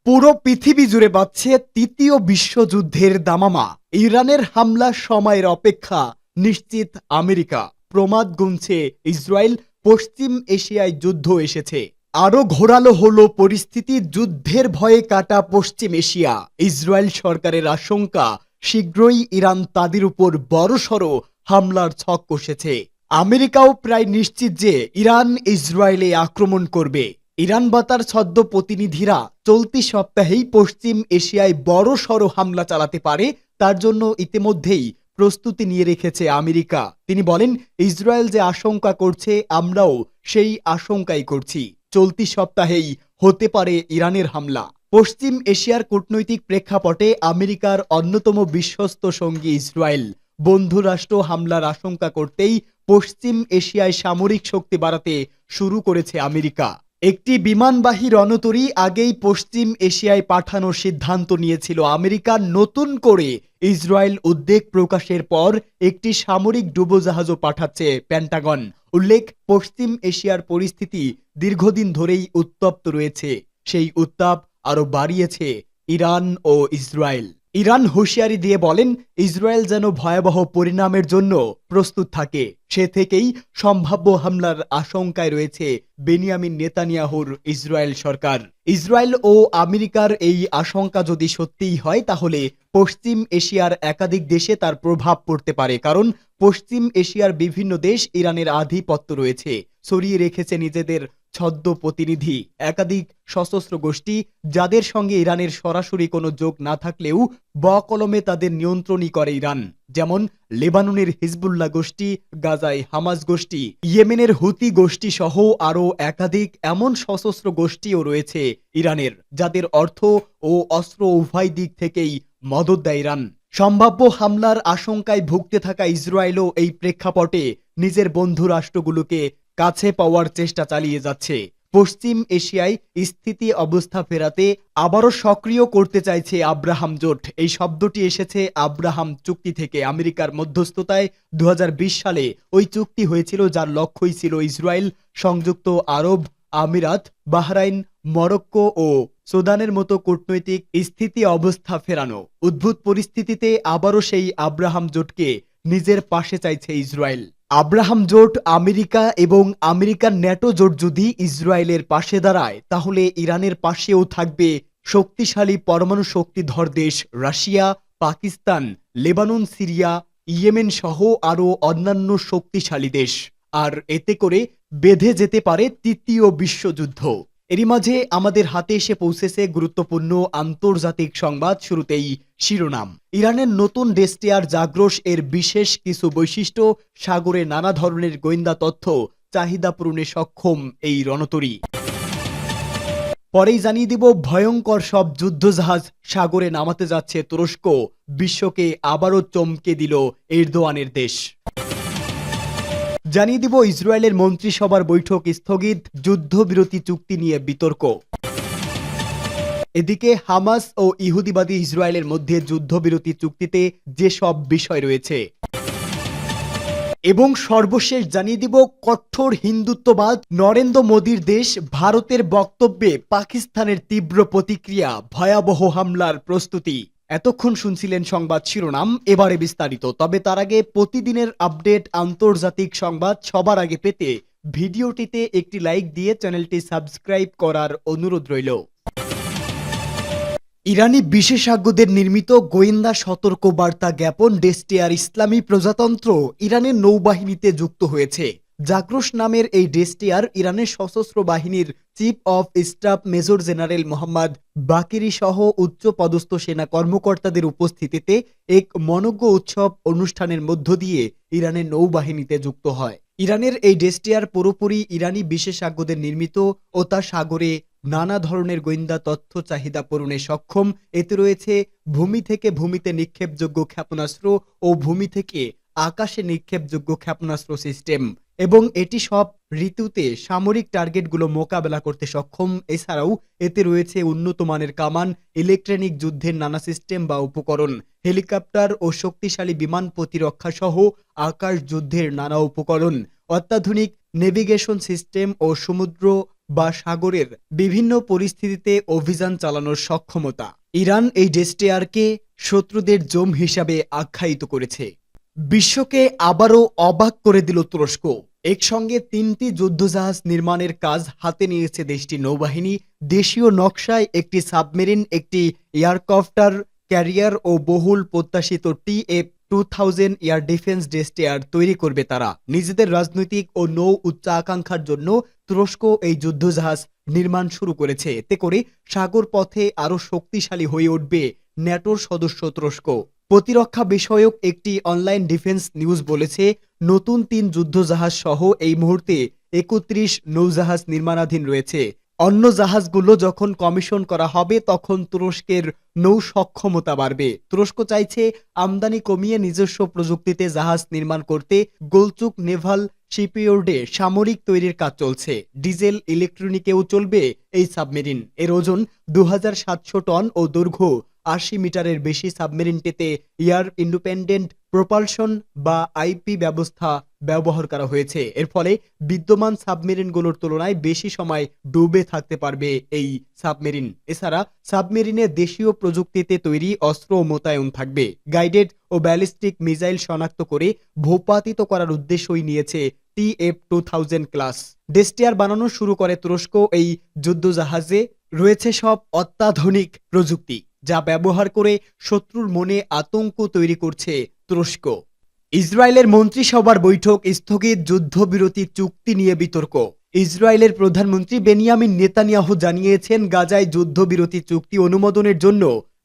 পুরো পৃথিবী জুড়ে বাজছে তৃতীয় বিশ্বযুদ্ধের দামামা। ইরানের হামলা সময়ের অপেক্ষা নিশ্চিত আমেরিকা। প্রমাদ গুনছে ইসরায়েল। পশ্চিম এশিয়ায় যুদ্ধ এসেছে। আরো ঘোরালো হলো পরিস্থিতি। যুদ্ধের ভয়ে কাটা পশ্চিম এশিয়া। ইসরায়েল সরকারের আশঙ্কা শীঘ্রই ইরান তাদের উপর বড়সড় হামলার ছক কষেছে। আমেরিকাও প্রায় নিশ্চিত যে ইরান ইসরায়েলে আক্রমণ করবে। ইরান বা তার ছদ্ম প্রতিনিধিরা চলতি সপ্তাহেই পশ্চিম এশিয়ায় বড়সড় হামলা চালাতে পারে, তার জন্য ইতিমধ্যেই প্রস্তুতি নিয়ে রেখেছে আমেরিকা। তিনি বলেন, ইসরায়েল যে আশঙ্কা করছে আমরাও সেই আশঙ্কাই করছি। চলতি সপ্তাহেই হতে পারে ইরানের হামলা। পশ্চিম এশিয়ার কূটনৈতিক প্রেক্ষাপটে আমেরিকার অন্যতম বিশ্বস্ত সঙ্গী ইসরায়েল। বন্ধু রাষ্ট্র হামলার আশঙ্কা করতেই পশ্চিম এশিয়ায় সামরিক শক্তি বাড়াতে শুরু করেছে আমেরিকা। একটি বিমানবাহী রণতরী আগেই পশ্চিম এশিয়ায় পাঠানোর সিদ্ধান্ত নিয়েছিল আমেরিকা। নতুন করে ইসরায়েল উদ্বেগ প্রকাশের পর একটি সামরিক ডুবোজাহাজও পাঠাচ্ছে পেন্টাগন। উল্লেখ, পশ্চিম এশিয়ার পরিস্থিতি দীর্ঘদিন ধরেই উত্তপ্ত রয়েছে। সেই উত্তাপ আরো বাড়িয়েছে ইরান ও ইসরায়েল। ইরান হুঁশিয়ারি দিয়ে বলেন, ইসরায়েল যেন ভয়াবহ পরিণামের জন্য প্রস্তুত থাকে। সে থেকেই সম্ভাব্য হামলার আশঙ্কায় রয়েছে বেনিয়ামিন নেতানিয়াহুর ইসরায়েল সরকার। ইসরায়েল ও আমেরিকার এই আশঙ্কা যদি সত্যিই হয়, তাহলে পশ্চিম এশিয়ার একাধিক দেশে তার প্রভাব পড়তে পারে। কারণ পশ্চিম এশিয়ার বিভিন্ন দেশ ইরানের আধিপত্য রয়েছে, ছড়িয়ে রেখেছে নিজেদের ছদ্ম প্রতিনিধি। একাধিক সশস্ত্র গোষ্ঠী, যাদের সঙ্গে ইরানের সরাসরি কোনো যোগ না থাকলেও বকলমে তাদের নিয়ন্ত্রণই করে ইরান। যেমন লেবাননের হিজবুল্লাহ গোষ্ঠী, গাজায় হামাস গোষ্ঠী, ইয়েমেনের হুতি গোষ্ঠী সহ আরও একাধিক এমন সশস্ত্র গোষ্ঠীও রয়েছে ইরানের, যাদের অর্থ ও অস্ত্র উভয় দিক থেকেই মদত দেয় ইরান। সম্ভাব্য হামলার আশঙ্কায় ভুগতে থাকা ইসরায়েলও এই প্রেক্ষাপটে নিজের বন্ধু রাষ্ট্রগুলোকে কাছে পাওয়ার চেষ্টা চালিয়ে যাচ্ছে। পশ্চিম এশিয়ায় স্থিতি অবস্থা ফেরাতে আবারও সক্রিয় করতে চাইছে আব্রাহাম জোট। এই শব্দটি এসেছে আব্রাহাম চুক্তি থেকে। আমেরিকার মধ্যস্থতায় 2020 সালে ওই চুক্তি হয়েছিল, যার লক্ষ্যই ছিল ইসরায়েল, সংযুক্ত আরব আমিরাত, বাহরাইন, মরক্কো ও সুদানের মতো কূটনৈতিক স্থিতি অবস্থা ফেরানো। উদ্ভূত পরিস্থিতিতে আবারও সেই আব্রাহাম জোটকে নিজের পাশে চাইছে ইসরায়েল। আব্রাহাম জোট, আমেরিকা এবং আমেরিকার ন্যাটো জোট যদি ইসরায়েলের পাশে দাঁড়ায়, তাহলে ইরানের পাশেও থাকবে শক্তিশালী পরমাণু শক্তিধর দেশ Russia, Pakistan, Lebanon, Syria, Yemen সহ আরও অন্যান্য শক্তিশালী দেশ। আর এতে করে বেঁধে যেতে পারে তৃতীয় বিশ্বযুদ্ধ। এরই মাঝে আমাদের হাতে এসে পৌঁছেছে গুরুত্বপূর্ণ আন্তর্জাতিক সংবাদ। শুরুতেই শিরোনাম। ইরানের নতুন ডেস্টিয়ার জাগ্রস এর বিশেষ কিছু বৈশিষ্ট্য, সাগরে নানা ধরনের গোয়েন্দা তথ্য, চাহিদা পূরণে সক্ষম এই রণতরী। পরেই জানিয়ে দিব, ভয়ঙ্কর সব যুদ্ধজাহাজ সাগরে নামাতে যাচ্ছে তুরস্ক। বিশ্বকে আবারও চমকে দিল এরদোয়ানের দেশ। জানিয়ে দিব, ইসরায়েলের মন্ত্রিসভার বৈঠক স্থগিত, যুদ্ধবিরতি চুক্তি নিয়ে বিতর্ক। এদিকে হামাস ও ইহুদিবাদী ইসরায়েলের মধ্যে যুদ্ধবিরতি চুক্তিতে যেসব বিষয় রয়েছে। এবং সর্বশেষ জানিয়ে দিব, কঠোর হিন্দুত্ববাদ নরেন্দ্র মোদীর দেশ। ভারতের বক্তব্যে পাকিস্তানের তীব্র প্রতিক্রিয়া, ভয়াবহ হামলার প্রস্তুতি। এতক্ষণ শুনছিলেন সংবাদ শিরোনাম, এবারে বিস্তারিত। তবে তার আগে প্রতিদিনের আপডেট আন্তর্জাতিক সংবাদ সবার আগে পেতে ভিডিওটিতে একটি লাইক দিয়ে চ্যানেলটি সাবস্ক্রাইব করার অনুরোধ রইল। ইরানি বিশেষজ্ঞদের নির্মিত গোয়েন্দা সতর্ক বার্তা জ্ঞাপন ডেস্টিয়ার ইসলামী প্রজাতন্ত্র ইরানের নৌবাহিনীতে যুক্ত হয়েছে। জাগ্রস নামের এই ডেস্টিয়ার ইরানের সশস্ত্র বাহিনীর chief of staff major general Mohammad বাকিরি সহ উচ্চ পদস্থ সেনা কর্মকর্তাদের উপস্থিতিতে এক মনোজ্ঞ উৎসব অনুষ্ঠানের মধ্য দিয়ে ইরানের নৌবাহিনীতে যুক্ত হয়। ইরানের এই ডেস্টিয়ার পুরোপুরি ইরানি বিশেষজ্ঞদের নির্মিত ও তা সাগরে নানা ধরনের গোয়েন্দা তথ্য চাহিদা পূরণে সক্ষম। এতে রয়েছে ভূমি থেকে ভূমিতে নিক্ষেপযোগ্য ক্ষেপণাস্ত্র ও ভূমি থেকে আকাশে নিক্ষেপযোগ্য ক্ষেপণাস্ত্র সিস্টেম, এবং এটি সব ঋতুতে সামরিক টার্গেটগুলো মোকাবেলা করতে সক্ষম। এছাড়াও এতে রয়েছে উন্নত মানের কামান, ইলেকট্রনিক যুদ্ধের নানা সিস্টেম বা উপকরণ, হেলিকপ্টার ও শক্তিশালী বিমান প্রতিরক্ষা সহ আকাশ যুদ্ধের নানা উপকরণ, অত্যাধুনিক নেভিগেশন সিস্টেম ও সমুদ্র বা সাগরের বিভিন্ন পরিস্থিতিতে অভিযান চালানোর সক্ষমতা। ইরান এই ডেস্ট্রয়ারকে শত্রুদের জম হিসাবে আখ্যায়িত করেছে। বিশ্বকে আবারও অবাক করে দিল তুরস্ক। একসঙ্গে ৩টি যুদ্ধজাহাজ নির্মাণের কাজ হাতে নিয়েছে দেশটির নৌবাহিনী। দেশীয় নকশায় একটি সাবমেরিন, একটি এয়ারক্রাফটার ক্যারিয়ার ও বহুল প্রত্যাশিত TF-2000 এয়ার ডিফেন্স ডেস্ট্রয়ার তৈরি করবে তারা। নিজেদের রাজনৈতিক ও নৌ উচ্চাকাঙ্ক্ষার জন্য তুরস্ক এই যুদ্ধজাহাজ নির্মাণ শুরু করেছে। এতে করে সাগর পথে আরও শক্তিশালী হয়ে উঠবে ন্যাটোর সদস্য তুরস্ক। প্রতিরক্ষা বিষয়ক একটি অনলাইন ডিফেন্স নিউজ বলেছে, নতুন ৩ যুদ্ধজাহাজ সহ এই মুহূর্তে ৩১ নৌজাহাজ নির্মাণাধীন রয়েছে। অন্য জাহাজগুলো যখন কমিশন করা হবে তখন তুরস্কের নৌ সক্ষমতা বাড়বে। তুরস্ক চাইছে আমদানি কমিয়ে নিজস্ব প্রযুক্তিতে জাহাজ নির্মাণ করতে। গোলচুক নেভাল শিপইয়ার্ডে সামরিক তৈরির কাজ চলছে। ডিজেল ইলেকট্রনিকেও চলবে এই সাবমেরিন। এর ওজন ২৭০০ টন ও দৈর্ঘ্য ৮০ মিটারের বেশি। সাবমেরিনটিতে এয়ার ইন্ডিপেন্ডেন্ট প্রপালশন বা আইপি ব্যবস্থা ব্যবহার করা হয়েছে। এর ফলে বিদ্যমান সাবমেরিনগুলোর তুলনায় বেশি সময় ডুবে থাকতে পারবে এই সাবমেরিন। এছাড়া সাবমেরিনে দেশীয় প্রযুক্তিতে তৈরি অস্ত্র মোতায়েন থাকবে। গাইডেড ও ব্যালিস্টিক মিসাইল শনাক্ত করে ভূপাতিত করার উদ্দেশ্যই নিয়েছে TF-2000 ক্লাস ডেস্ট্রয়ার বানানো শুরু করে তুরস্ক। এই যুদ্ধজাহাজে রয়েছে সব অত্যাধুনিক প্রযুক্তি, যা ব্যবহার করে শত্রুর মনে আতঙ্ক তৈরি করছে তুরস্ক। ইসরায়েলের মন্ত্রিসভার বৈঠক স্থগিত, যুদ্ধবিরতি চুক্তি নিয়ে বিতর্ক। ইসরায়েলের প্রধানমন্ত্রী বেনিয়ামিন নেতানিয়াহু জানিয়েছেন, গাজায় যুদ্ধবিরতি চুক্তি অনুমোদনের জন্য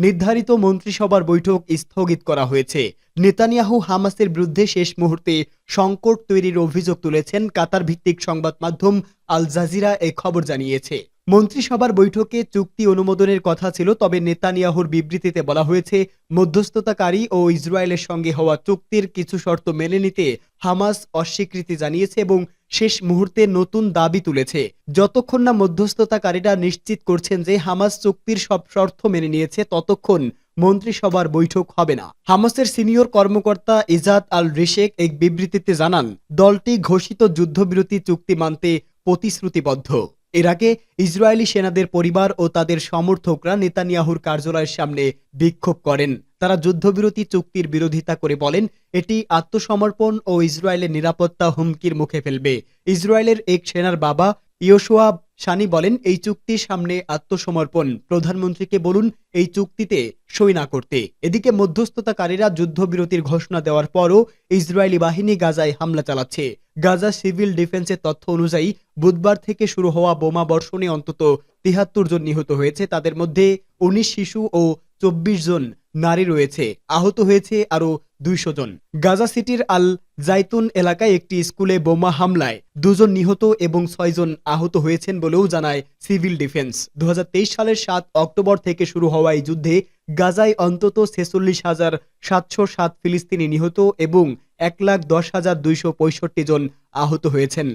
নির্ধারিত মন্ত্রিসভার বৈঠক স্থগিত করা হয়েছে। নেতানিয়াহু হামাসের বিরুদ্ধে শেষ মুহূর্তে সংকট তৈরির অভিযোগ তুলেছেন। কাতার ভিত্তিক সংবাদ মাধ্যম আল জাজিরা এই খবর জানিয়েছে। মন্ত্রিসভার বৈঠকে চুক্তি অনুমোদনের কথা ছিল, তবে নেতানিয়াহুর বিবৃতিতে বলা হয়েছে মধ্যস্থতাকারী ও ইসরায়েলের সঙ্গে হওয়া চুক্তির কিছু শর্ত মেনে নিতে হামাস অস্বীকৃতি জানিয়েছে এবং শেষ মুহূর্তে নতুন দাবি তুলেছে। যতক্ষণ না মধ্যস্থতাকারীরা নিশ্চিত করছেন যে হামাস চুক্তির সব শর্ত মেনে নিয়েছে, ততক্ষণ মন্ত্রিসভার বৈঠক হবে না। হামাসের সিনিয়র কর্মকর্তা ইজাদ আল রিশেক এক বিবৃতিতে জানান, দলটি ঘোষিত যুদ্ধবিরতি চুক্তি মানতে প্রতিশ্রুতিবদ্ধ। এর আগে ইসরায়েলি সেনাদের পরিবার ও তাদের সমর্থকরা নেতানিয়াহুর কার্যালয়ের সামনে বিক্ষোভ করেন। তারা যুদ্ধবিরতি চুক্তির বিরোধিতা করে বলেন, এটি আত্মসমর্পণ ও ইসরায়েলের নিরাপত্তা হুমকির মুখে ফেলবে। ইসরায়েলের এক সেনার বাবা ইয়োশোয়া সানি বলেন, এই চুক্তির সামনে আত্মসমর্পণ। প্রধানমন্ত্রীকে বলুন এই চুক্তিতে সই না করতে। এদিকে মধ্যস্থতাকারীরা যুদ্ধবিরতির ঘোষণা দেওয়ার পরও ইসরায়েলি বাহিনী গাজায় হামলা চালাচ্ছে। গাজা সিভিল ডিফেন্সের তথ্য অনুযায়ী বুধবার থেকে শুরু হওয়া বোমা বর্ষণে অন্তত ৭৩ জন নিহত হয়েছে। তাদের মধ্যে ১৯ শিশু ও ২৪ জন নারী রয়েছে। আহত হয়েছে আরও ২০০ জন। গাজা সিটির আল জাইতুন এলাকায় একটি স্কুলে বোমা হামলায় ২ জন নিহত এবং ৬ জন আহত হয়েছেন বলেও জানায় সিভিল ডিফেন্স। ২০২৩ সালের ৭ অক্টোবর থেকে শুরু হওয়া এই যুদ্ধে গাজায় অন্তত ৪৬,৭০৭ ফিলিস্তিনি নিহত এবং ১,১০,২৬৫ জন আহত হয়েছেন।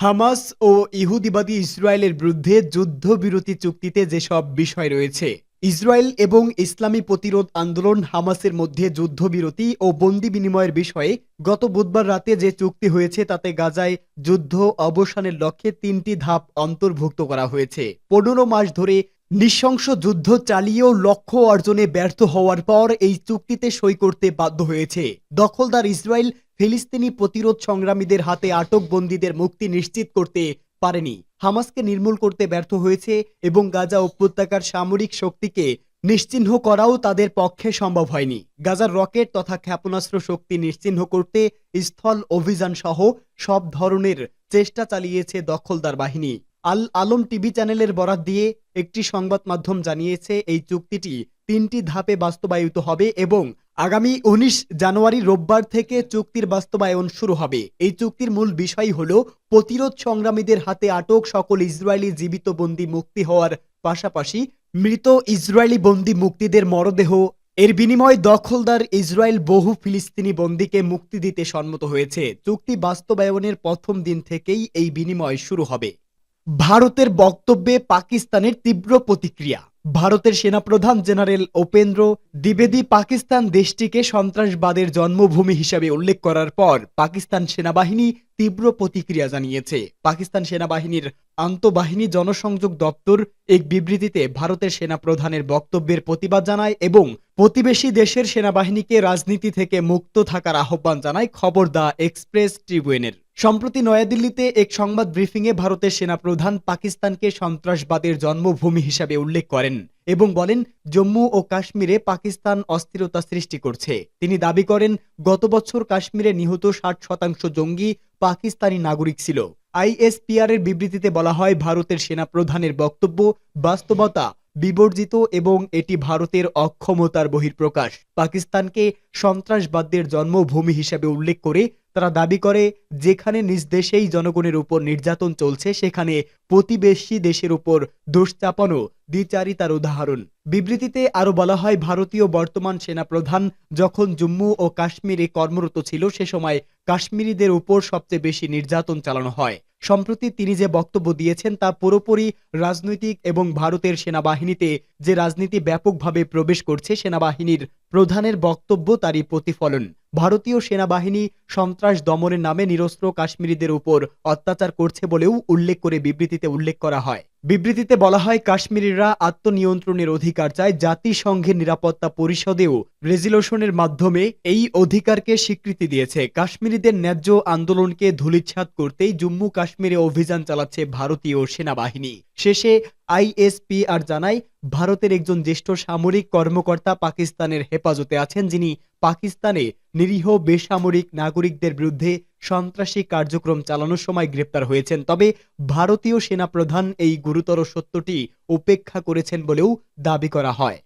হামাস ও ইহুদিবাদী ইসরায়েলের বিরুদ্ধে যুদ্ধবিরতি চুক্তিতে যেসব বিষয় রয়েছে, ইসরায়েল এবং ইসলামী প্রতিরোধ আন্দোলন হামাসের মধ্যে যুদ্ধবিরতি ও বন্দি বিনিময়ের বিষয়ে গত বুধবার রাতে যে চুক্তি হয়েছে তাতে গাজায় যুদ্ধ অবসানের লক্ষ্যে ৩টি ধাপ অন্তর্ভুক্ত করা হয়েছে। ১৫ মাস ধরে নৃশংস যুদ্ধ চালিয়েও লক্ষ্য অর্জনে ব্যর্থ হওয়ার পর এই চুক্তিতে সই করতে বাধ্য হয়েছে। দখলদার ইসরায়েল ফিলিস্তিনি প্রতিরোধ সংগ্রামীদের হাতে আটক বন্দীদের মুক্তি নিশ্চিত করতে পারেনি, হামাসকে নির্মূল করতে ব্যর্থ হয়েছে এবং গাজা উপত্যকার সামরিক শক্তিকে নিশ্চিহ্ন করাও তাদের পক্ষে সম্ভব হয়নি। গাজার রকেট তথা ক্ষেপণাস্ত্র শক্তি নিশ্চিহ্ন করতে স্থল অভিযান সহ সব ধরনের চেষ্টা চালিয়েছে দখলদার বাহিনী। আল আলম টিভি চ্যানেলের বরাত দিয়ে একটি সংবাদ মাধ্যম জানিয়েছে, এই চুক্তিটি ৩টি ধাপে বাস্তবায়িত হবে এবং আগামী ১৯ জানুয়ারি রোববার থেকে চুক্তির বাস্তবায়ন শুরু হবে। এই চুক্তির মূল বিষয় হল প্রতিরোধ সংগ্রামীদের হাতে আটক সকল ইসরায়েলি জীবিত বন্দী মুক্তি হওয়ার পাশাপাশি মৃত ইসরায়েলি বন্দী মুক্তিদের মরদেহ এর বিনিময়ে দখলদার ইসরায়েল বহু ফিলিস্তিনি বন্দীকে মুক্তি দিতে সম্মত হয়েছে। চুক্তি বাস্তবায়নের প্রথম দিন থেকেই এই বিনিময় শুরু হবে। ভারতের বক্তব্যে পাকিস্তানের তীব্র প্রতিক্রিয়া। ভারতের সেনাপ্রধান জেনারেল উপেন্দ্র দ্বিবেদী পাকিস্তান দেশটিকে সন্ত্রাসবাদের জন্মভূমি হিসেবে উল্লেখ করার পর পাকিস্তান সেনাবাহিনী তীব্র প্রতিক্রিয়া জানিয়েছে। পাকিস্তান সেনাবাহিনীর আন্তঃবাহিনী জনসংযোগ দপ্তর এক বিবৃতিতে ভারতের সেনাপ্রধানের বক্তব্যের প্রতিবাদ জানায় এবং প্রতিবেশী দেশের সেনাবাহিনীকে রাজনীতি থেকে মুক্ত থাকার আহ্বান জানায় খবর দ্য এক্সপ্রেস ট্রিবিউনের। সম্প্রতি নয়াদিল্লিতে এক সংবাদ ব্রিফিংয়ে ভারতের সেনাপ্রধান পাকিস্তানকে সন্ত্রাসবাদের জন্মভূমি হিসাবে উল্লেখ করেন এবং বলেন জম্মু ও কাশ্মীরে পাকিস্তান অস্থিরতা সৃষ্টি করছে। তিনি দাবি করেন গত বছর কাশ্মীরে নিহত 60% জঙ্গি পাকিস্তানি নাগরিক ছিল। আইএসপিআর এর বিবৃতিতে বলা হয় ভারতের সেনাপ্রধানের বক্তব্য বাস্তবতা বিবর্জিত এবং এটি ভারতের অক্ষমতার বহিঃপ্রকাশ। পাকিস্তানকে সন্ত্রাসবাদের জন্মভূমি হিসেবে উল্লেখ করে তারা দাবি করে যেখানে নিজ দেশেই জনগণের উপর নির্যাতন চলছে সেখানে প্রতিবেশী দেশের উপর দোষ চাপানো দ্বিচারিতার উদাহরণ। বিবৃতিতে আরো বলা হয় ভারতীয় বর্তমান সেনাপ্রধান যখন জম্মু ও কাশ্মীরে কর্মরত ছিল সে সময় কাশ্মীরিদের উপর সবচেয়ে বেশি নির্যাতন চালানো হয়। সম্প্রতি তিনি যে বক্তব্য দিয়েছেন তা পুরোপুরি রাজনৈতিক এবং ভারতের সেনাবাহিনীতে যে রাজনীতি ব্যাপকভাবে প্রবেশ করছে সেনাবাহিনীর প্রধানের বক্তব্য তারই প্রতিফলন। ভারতীয় সেনাবাহিনী সন্ত্রাস দমনের নামে নিরস্ত্র কাশ্মীরিদের উপর অত্যাচার করছে বলেও উল্লেখ করে বিবৃতিতে উল্লেখ করা হয়। বিবৃতিতে বলা হয় কাশ্মীরিরা আত্মনিয়ন্ত্রণের অধিকার চায়। জাতিসংঘের নিরাপত্তা পরিষদেও রেজলিউশনের মাধ্যমে এই অধিকারকে স্বীকৃতি দিয়েছে। কাশ্মীরিদের ন্যায্য আন্দোলনকে ধূলিসাৎ করতেই জম্মু কাশ্মীরে অভিযান চালাচ্ছে ভারতীয় সেনাবাহিনী। শেষে আইএসপিআর জানায় ভারতের একজন জ্যেষ্ঠ সামরিক কর্মকর্তা পাকিস্তানের হেফাজতে আছেন যিনি পাকিস্তানে নিরীহ বেসামরিক নাগরিকদের বিরুদ্ধে সন্ত্রাসী কার্যক্রম চালানোর সময় গ্রেপ্তার হয়েছেন। তবে ভারতীয় সেনাপ্রধান এই গুরুতর সত্যটি উপেক্ষা করেছেন বলেও দাবি করা হয়।